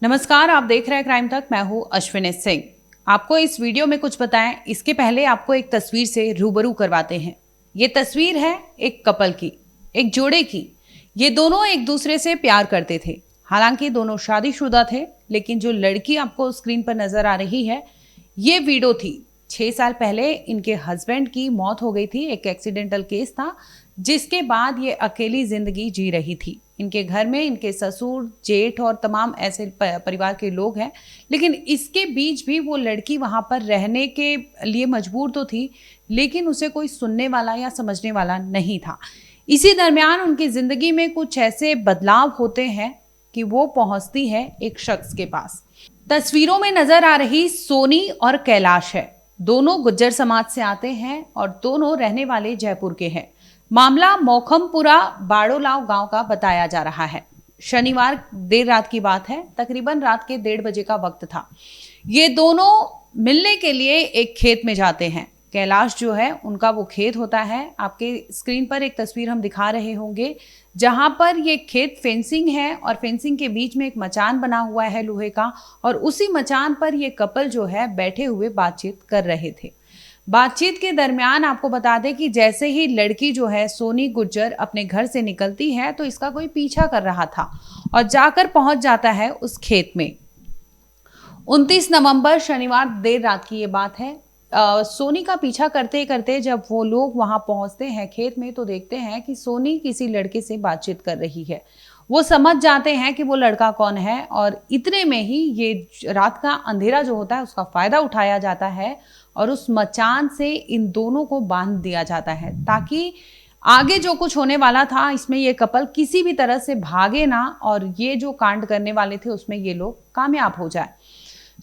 नमस्कार, आप देख रहे हैं क्राइम तक। मैं हूं अश्विनी सिंह। आपको इस वीडियो में कुछ बताएं इसके पहले आपको एक तस्वीर से रूबरू करवाते हैं। ये तस्वीर है एक कपल की, एक जोड़े की। ये दोनों एक दूसरे से प्यार करते थे। हालांकि दोनों शादीशुदा थे, लेकिन जो लड़की आपको स्क्रीन पर नजर आ रही है ये वीडियो थी। 6 साल पहले इनके हस्बैंड की मौत हो गई थी, एक एक्सीडेंटल केस था, जिसके बाद ये अकेली जिंदगी जी रही थी। इनके घर में इनके ससुर, जेठ और तमाम ऐसे परिवार के लोग हैं, लेकिन इसके बीच भी वो लड़की वहां पर रहने के लिए मजबूर तो थी, लेकिन उसे कोई सुनने वाला या समझने वाला नहीं था। इसी दरमियान उनकी जिंदगी में कुछ ऐसे बदलाव होते हैं कि वो पहुंचती है एक शख्स के पास। तस्वीरों में नजर आ रही सोनी और कैलाश है। दोनों गुज्जर समाज से आते हैं और दोनों रहने वाले जयपुर के हैं। मामला मौखमपुरा बाड़ोलाव गांव का बताया जा रहा है। शनिवार देर रात की बात है, तकरीबन रात के 1:30 बजे का वक्त था। ये दोनों मिलने के लिए एक खेत में जाते हैं। कैलाश जो है उनका वो खेत होता है। आपके स्क्रीन पर एक तस्वीर हम दिखा रहे होंगे, जहां पर ये खेत फेंसिंग है और फेंसिंग के बीच में एक मचान बना हुआ है लोहे का, और उसी मचान पर ये कपल जो है बैठे हुए बातचीत कर रहे थे। बातचीत के दरमियान आपको बता दें कि जैसे ही लड़की जो है सोनी गुज्जर अपने घर से निकलती है तो इसका कोई पीछा कर रहा था और जाकर पहुंच जाता है उस खेत में। 29 नवंबर शनिवार देर रात की ये बात है। सोनी का पीछा करते करते जब वो लोग वहां पहुंचते हैं खेत में, तो देखते हैं कि सोनी किसी लड़के से बातचीत कर रही है। वो समझ जाते हैं कि वो लड़का कौन है, और इतने में ही ये रात का अंधेरा जो होता है उसका फायदा उठाया जाता है और उस मचान से इन दोनों को बांध दिया जाता है, ताकि आगे जो कुछ होने वाला था इसमें ये कपल किसी भी तरह से भागे ना और ये जो कांड करने वाले थे उसमें ये लोग कामयाब हो जाए।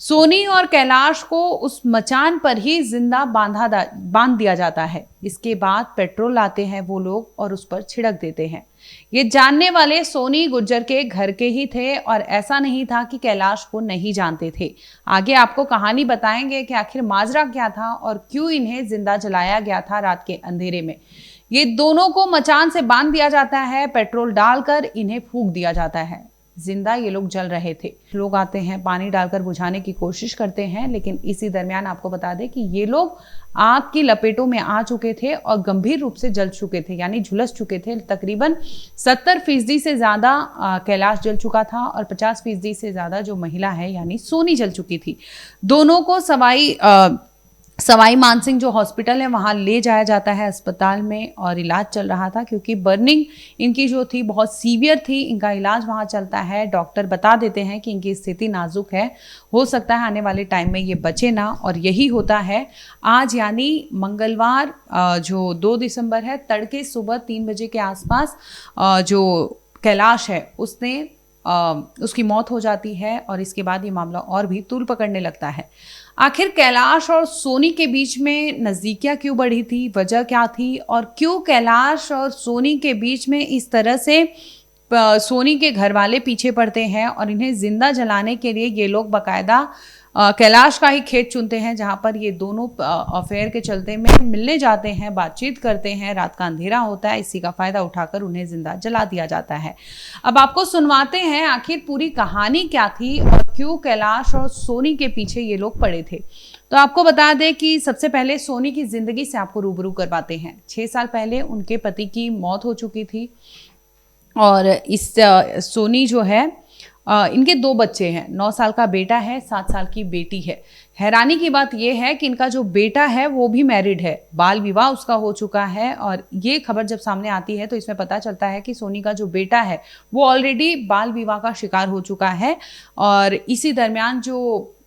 सोनी और कैलाश को उस मचान पर ही जिंदा बांध दिया जाता है। इसके बाद पेट्रोल लाते हैं वो लोग और उस पर छिड़क देते हैं। ये जानने वाले सोनी गुज्जर के घर के ही थे और ऐसा नहीं था कि कैलाश को नहीं जानते थे। आगे आपको कहानी बताएंगे कि आखिर माजरा क्या था और क्यों इन्हें जिंदा जलाया गया था रात के अंधेरे में। ये दोनों को मचान से बांध दिया जाता है, पेट्रोल डालकर इन्हें फूंक दिया जाता है। जिंदा ये लोग जल रहे थे। लोग आते हैं, पानी डालकर बुझाने की कोशिश करते हैं, लेकिन इसी दरमियान आपको बता दें कि ये लोग आग की लपेटों में आ चुके थे और गंभीर रूप से जल चुके थे, यानी झुलस चुके थे। तकरीबन 70% से ज्यादा कैलाश जल चुका था और 50% से ज्यादा जो महिला है यानी सोनी जल चुकी थी। दोनों को सवाई मानसिंह जो हॉस्पिटल है वहां ले जाया जाता है अस्पताल में, और इलाज चल रहा था क्योंकि बर्निंग इनकी जो थी बहुत सीवियर थी। इनका इलाज वहां चलता है। डॉक्टर बता देते हैं कि इनकी स्थिति नाजुक है, हो सकता है आने वाले टाइम में ये बचे ना, और यही होता है। आज यानी मंगलवार जो 2 दिसंबर है, तड़के सुबह 3 बजे के आसपास जो कैलाश है उसकी मौत हो जाती है, और इसके बाद ये मामला और भी तूल पकड़ने लगता है। आखिर कैलाश और सोनी के बीच में नज़दीकियां क्यों बढ़ी थी, वजह क्या थी, और क्यों कैलाश और सोनी के बीच में इस तरह से सोनी के घर वाले पीछे पड़ते हैं और इन्हें जिंदा जलाने के लिए ये लोग बाकायदा कैलाश का ही खेत चुनते हैं, जहां पर ये दोनों अफेयर के चलते में मिलने जाते हैं, बातचीत करते हैं। रात का अंधेरा होता है, इसी का फायदा उठाकर उन्हें जिंदा जला दिया जाता है। अब आपको सुनवाते हैं आखिर पूरी कहानी क्या थी और क्यों कैलाश और सोनी के पीछे ये लोग पड़े थे। तो आपको बता दें कि सबसे पहले सोनी की जिंदगी से आपको रूबरू करवाते हैं। 6 साल पहले उनके पति की मौत हो चुकी थी, और इस सोनी जो है इनके 2 बच्चे हैं। 9 साल का बेटा है, 7 साल की बेटी है। हैरानी की बात यह है कि इनका जो बेटा है वो भी मैरिड है, बाल विवाह उसका हो चुका है। और ये खबर जब सामने आती है तो इसमें पता चलता है कि सोनी का जो बेटा है वो ऑलरेडी बाल विवाह का शिकार हो चुका है। और इसी दरमियान जो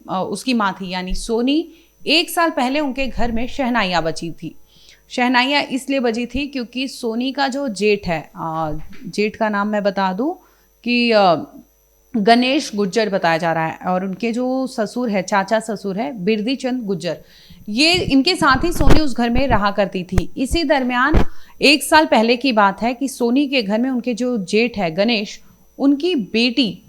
उसकी माँ थी यानी सोनी, 1 साल पहले उनके घर में शहनाइयाँ बची थी। शहनाइयाँ इसलिए बजी थी क्योंकि सोनी का जो जेठ है, जेठ का नाम मैं बता दूं कि गणेश गुज्जर बताया जा रहा है, और उनके जो ससुर है, चाचा ससुर है बिरदी चंद गुज्जर, ये इनके साथ ही सोनी उस घर में रहा करती थी। इसी दरमियान 1 साल पहले की बात है कि सोनी के घर में उनके जो जेठ है गणेश, उनकी बेटी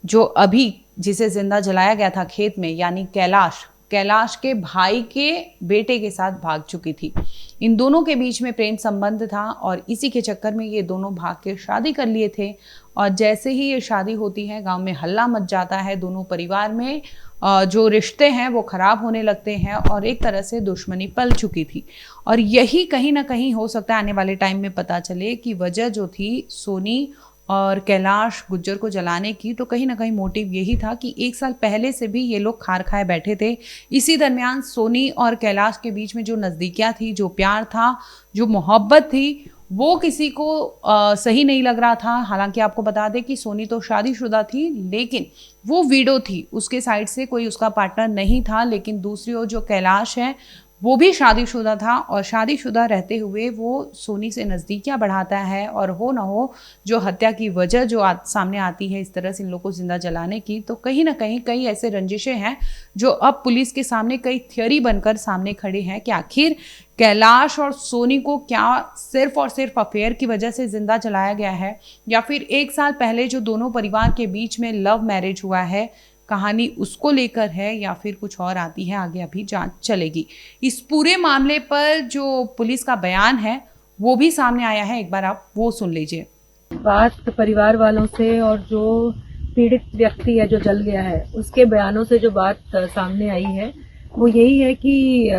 जो अभी जिसे जिंदा जलाया गया था खेत में यानी कैलाश, कैलाश के भाई के बेटे के साथ भाग चुकी थी। इन दोनों के बीच में प्रेम संबंध था और इसी के चक्कर में ये दोनों भाग के शादी कर लिए थे। और जैसे ही ये शादी होती है गांव में हल्ला मच जाता है, दोनों परिवार में जो रिश्ते हैं वो खराब होने लगते हैं और एक तरह से दुश्मनी पल चुकी थी। और यही कहीं ना कहीं हो सकता है आने वाले टाइम में पता चले कि वजह जो थी सोनी और कैलाश गुज्जर को जलाने की, तो कहीं ना कहीं मोटिव यही था कि 1 साल पहले से भी ये लोग खार खाए बैठे थे। इसी दरमियान सोनी और कैलाश के बीच में जो नज़दीकियाँ थी, जो प्यार था, जो मोहब्बत थी, वो किसी को सही नहीं लग रहा था। हालांकि आपको बता दें कि सोनी तो शादीशुदा थी, लेकिन वो विडो थी, उसके साइड से कोई उसका पार्टनर नहीं था। लेकिन दूसरी ओर जो कैलाश है वो भी शादीशुदा था और शादीशुदा रहते हुए वो सोनी से नज़दीकियाँ बढ़ाता है। और हो ना हो जो हत्या की वजह जो सामने आती है इस तरह से इन लोगों को जिंदा जलाने की, तो कहीं ना कहीं कई ऐसे रंजिशें हैं जो अब पुलिस के सामने कई थियोरी बनकर सामने खड़े हैं कि आखिर कैलाश और सोनी को क्या सिर्फ और सिर्फ अफेयर की वजह से जिंदा जलाया गया है, या फिर 1 साल पहले जो दोनों परिवार के बीच में लव मैरिज हुआ है, कहानी उसको लेकर है या फिर कुछ और आती है, आगे अभी जांच चलेगी। इस पूरे मामले पर जो पुलिस का बयान है वो भी सामने आया है, एक बार आप वो सुन लीजिए। बात परिवार वालों से और जो पीड़ित व्यक्ति है जो जल गया है उसके बयानों से जो बात सामने आई है वो यही है कि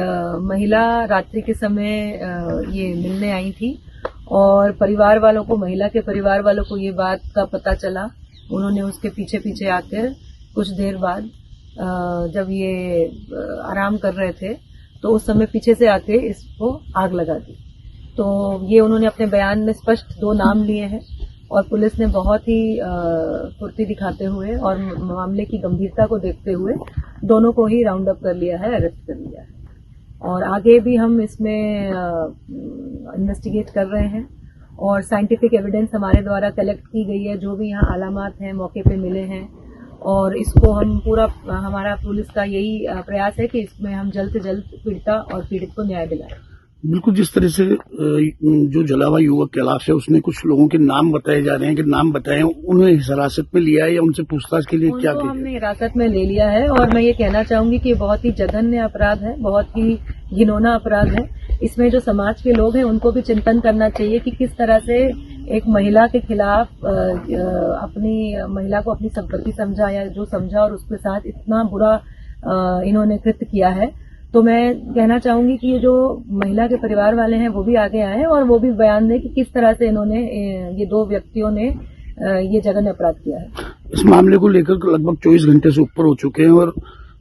महिला रात्रि के समय ये मिलने आई थी और परिवार वालों को, महिला के परिवार वालों को ये बात का पता चला। उन्होंने उसके पीछे पीछे आकर कुछ देर बाद जब ये आराम कर रहे थे तो उस समय पीछे से आके इसको आग लगा दी। तो ये उन्होंने अपने बयान में स्पष्ट 2 नाम लिए हैं और पुलिस ने बहुत ही फुर्ती दिखाते हुए और मामले की गंभीरता को देखते हुए दोनों को ही राउंड अप कर लिया है, अरेस्ट कर लिया है। और आगे भी हम इसमें इन्वेस्टिगेट कर रहे हैं और साइंटिफिक एविडेंस हमारे द्वारा कलेक्ट की गई है, जो भी यहाँ अलामात हैं मौके पे मिले हैं। और इसको हम पूरा, हमारा पुलिस का यही प्रयास है कि इसमें हम जल्द से जल्द पीड़िता और पीड़ित को न्याय दिलाएं। बिल्कुल, जिस तरह से जो जला हुआ युवक कैलाश है उसने कुछ लोगों के नाम बताए जा रहे हैं कि नाम बताए, उन्हें हिरासत में लिया है या उनसे पूछताछ के लिए क्या किया? हमने हिरासत में ले लिया है और मैं ये कहना चाहूंगी कि बहुत ही जघन्य अपराध है, बहुत ही घिनौना अपराध है। इसमें जो समाज के लोग हैं उनको भी चिंतन करना चाहिए कि किस तरह से एक महिला के खिलाफ अपनी महिला को अपनी संपत्ति समझा या जो समझा और उसके साथ इतना बुरा इन्होंने कृत्य किया है। तो मैं कहना चाहूंगी कि ये जो महिला के परिवार वाले हैं वो भी आगे आए और वो भी बयान दें कि किस तरह से इन्होंने, ये 2 व्यक्तियों ने ये जघन्य अपराध किया है। इस मामले को लेकर लगभग 24 घंटे से ऊपर हो चुके हैं और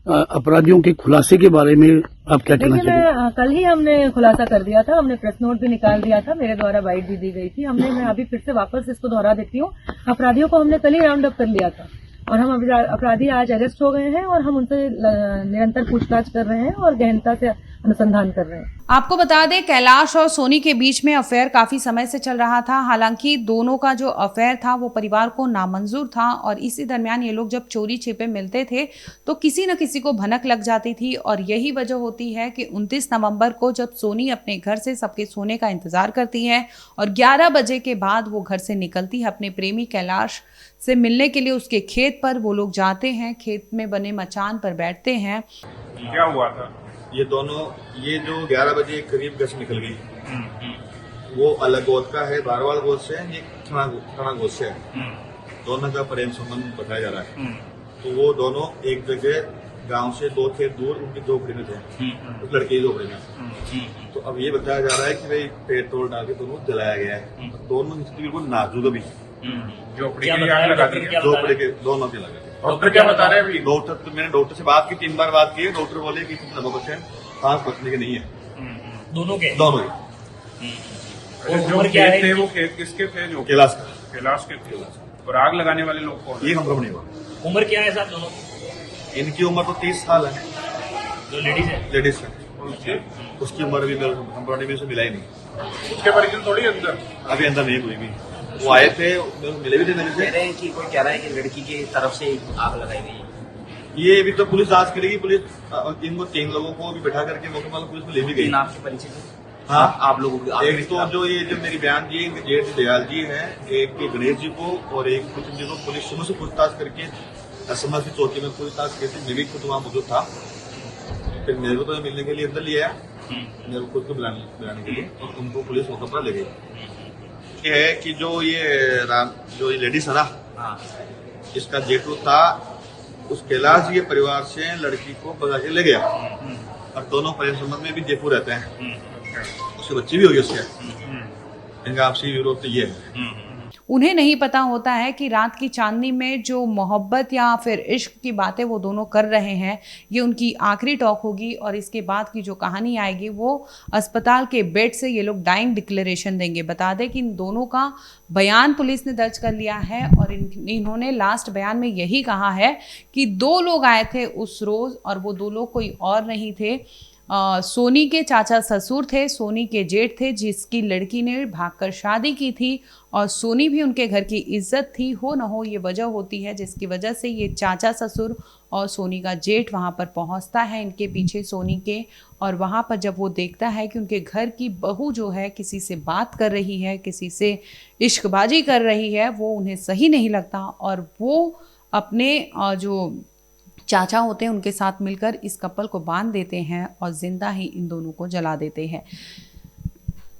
अपराधियों के खुलासे के बारे में आप क्या कहना चाहिए? कल ही हमने खुलासा कर दिया था, हमने प्रेस नोट भी निकाल दिया था, मेरे द्वारा बाइट भी दी गई थी। मैं अभी फिर से वापस इसको दोहरा देती हूँ, अपराधियों को हमने कल ही राउंड अप कर लिया था और हम अपराधी आज अरेस्ट हो गए हैं और हम उनसे निरंतर पूछताछ कर रहे हैं और गहनता से अनुसंधान कर रहे हैं। आपको बता दें कैलाश और सोनी के बीच में अफेयर काफी समय से चल रहा था। हालांकि दोनों का जो अफेयर था वो परिवार को नामंजूर था और इसी दरमियान ये लोग जब चोरी छिपे मिलते थे तो किसी न किसी को भनक लग जाती थी। और यही वजह होती है कि 29 नवंबर को जब सोनी अपने घर से सबके सोने का इंतजार करती है और 11 बजे के बाद वो घर से निकलती है अपने प्रेमी कैलाश से मिलने के लिए, उसके खेत पर वो लोग जाते हैं, खेत में बने मचान पर बैठते हैं। क्या हुआ था? ये दोनों, ये जो 11 बजे करीब घर से निकल गई, वो अलग गोद का है, बारवाल गोद से है, ये थाना गोद से है। दोनों का प्रेम संबंध बताया जा रहा है। तो वो दोनों एक जगह गांव से 2 खेत दूर उनकी झोपड़ी में थे, उस लड़के की झोपड़ी में। तो अब ये बताया जा रहा है कि भाई पेड़ तोड़ डाल के दोनों जलाया गया है। दोनों स्थिति बिल्कुल नाजुक अभी, झोपड़ी के आग लगा दी, झोपड़ी के दोनों के लगा। डॉक्टर क्या बता रहे हैं? डॉक्टर, तो मैंने डॉक्टर से बात की, 3 बार बात की। डॉक्टर बोले कि 90% सांस बचने के नहीं है, दोनों के। जो खेत थे वो खेत किसके थे? जो कैलाश का। कैलाश के थे। और आग लगाने वाले लोग कौन? ये हमको नहीं हुआ। उम्र क्या है साहब दोनों? इनकी उम्र तो 30 साल है, जो लेडीज है। लेडीज है। उसकी उम्र भी हमको से मिला ही नहीं। उसके परिजन थोड़ी अंदर, अभी अंदर नहीं कोई भी। वो आए थे, मिले भी थे। कह रहे हैं कि कोई कह रहा है कि लड़की की तरफ से आग लगाई गई। ये अभी तो पुलिस जांच करेगी। पुलिस इनको 3 लोगों को भी बैठा करके मौके पर पुलिस को ले भी गई। नाम से परिचय? हाँ, आप लोगों की एक तो जो ये जो मेरी बयान जी जेठ दयाल जी है, एक गणेश जी को और एक कुछ जी को पुलिस से पूछताछ करके समाज की चौकी में पूछताछ करके मैं भी खुद वहाँ मौजूद था। फिर मेरे को तो मिलने के लिए अंदर लिया मेरे को खुद को बुलाने के लिए, और उनको पुलिस वो कपड़ा ले गई। ये है कि जो ये लेडीज है ना, इसका जेठू था, उस कैलाश के परिवार से लड़की को भगा के ले गया, और दोनों प्रेम संबंध में भी जयपुर रहते हैं, उसके बच्चे भी हो गए उसके। इनका आपसी विरोध तो ये है। उन्हें नहीं पता होता है कि रात की चांदनी में जो मोहब्बत या फिर इश्क की बातें वो दोनों कर रहे हैं, ये उनकी आखिरी टॉक होगी, और इसके बाद की जो कहानी आएगी वो अस्पताल के बेड से ये लोग डाइंग डिक्लेरेशन देंगे। बता दें कि इन दोनों का बयान पुलिस ने दर्ज कर लिया है, और इन्होंने लास्ट बयान में यही कहा है कि 2 लोग आए थे उस रोज़, और वो 2 लोग कोई और नहीं थे, सोनी के चाचा ससुर थे, सोनी के जेठ थे, जिसकी लड़की ने भागकर शादी की थी, और सोनी भी उनके घर की इज्जत थी। हो न हो ये वजह होती है जिसकी वजह से ये चाचा ससुर और सोनी का जेठ वहाँ पर पहुँचता है इनके पीछे सोनी के, और वहाँ पर जब वो देखता है कि उनके घर की बहू जो है किसी से बात कर रही है, किसी से इश्कबाजी कर रही है, वो उन्हें सही नहीं लगता, और वो अपने जो चाचा होते हैं उनके साथ मिलकर इस कपल को बांध देते हैं और जिंदा ही इन दोनों को जला देते हैं।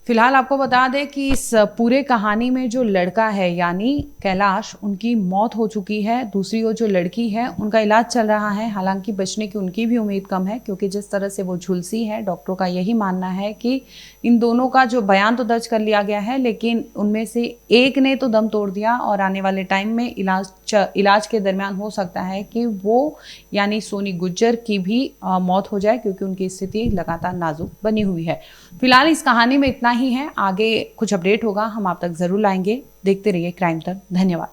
फिलहाल आपको बता दें कि इस पूरे कहानी में जो लड़का है यानी कैलाश, उनकी मौत हो चुकी है। दूसरी ओर जो लड़की है उनका इलाज चल रहा है, हालांकि बचने की उनकी भी उम्मीद कम है, क्योंकि जिस तरह से वो झुलसी है, डॉक्टरों का यही मानना है कि इन दोनों का जो बयान तो दर्ज कर लिया गया है, लेकिन उनमें से एक ने तो दम तोड़ दिया, और आने वाले टाइम में इलाज के दरमियान हो सकता है कि वो यानी सोनी गुज्जर की भी मौत हो जाए, क्योंकि उनकी स्थिति लगातार नाजुक बनी हुई है। फिलहाल इस कहानी में इतना ही है, आगे कुछ अपडेट होगा हम आप तक जरूर लाएंगे। देखते रहिए क्राइम तक। धन्यवाद।